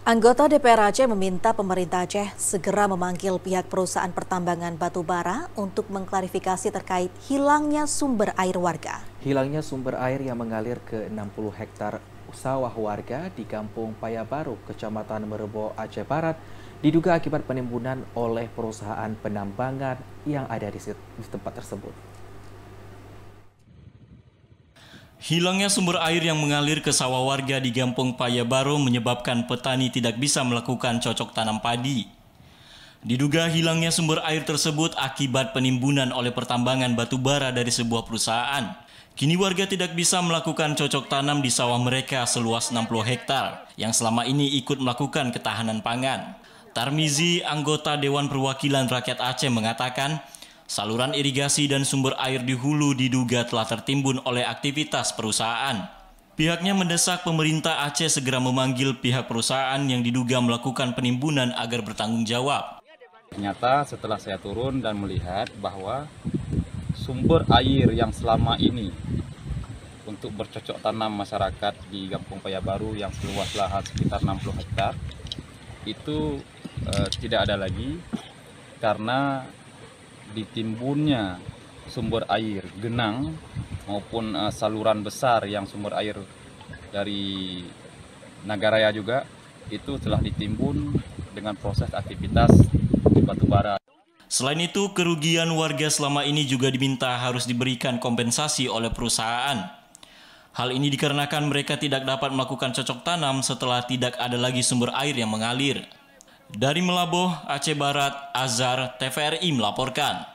Anggota DPR Aceh meminta pemerintah Aceh segera memanggil pihak perusahaan pertambangan batubara untuk mengklarifikasi terkait hilangnya sumber air warga. Hilangnya sumber air yang mengalir ke 60 hektar sawah warga di Kampung Payabaru, Kecamatan Merbau, Aceh Barat, diduga akibat penimbunan oleh perusahaan penambangan yang ada di tempat tersebut. Hilangnya sumber air yang mengalir ke sawah warga di Kampung Payabaru menyebabkan petani tidak bisa melakukan cocok tanam padi. Diduga hilangnya sumber air tersebut akibat penimbunan oleh pertambangan batubara dari sebuah perusahaan. Kini warga tidak bisa melakukan cocok tanam di sawah mereka seluas 60 hektar yang selama ini ikut melakukan ketahanan pangan. Tarmizi, anggota Dewan Perwakilan Rakyat Aceh mengatakan, saluran irigasi dan sumber air di hulu diduga telah tertimbun oleh aktivitas perusahaan. Pihaknya mendesak pemerintah Aceh segera memanggil pihak perusahaan yang diduga melakukan penimbunan agar bertanggung jawab. Ternyata setelah saya turun dan melihat bahwa sumber air yang selama ini untuk bercocok tanam masyarakat di Kampung Payabaru yang seluas lahan sekitar 60 hektar itu tidak ada lagi karena ditimbunnya sumber air genang maupun saluran besar yang sumber air dari Nagaraya juga itu telah ditimbun dengan proses aktivitas batubara. Selain itu, kerugian warga selama ini juga diminta harus diberikan kompensasi oleh perusahaan. Hal ini dikarenakan mereka tidak dapat melakukan cocok tanam setelah tidak ada lagi sumber air yang mengalir. Dari Melaboh, Aceh Barat, Azhar, TVRI melaporkan.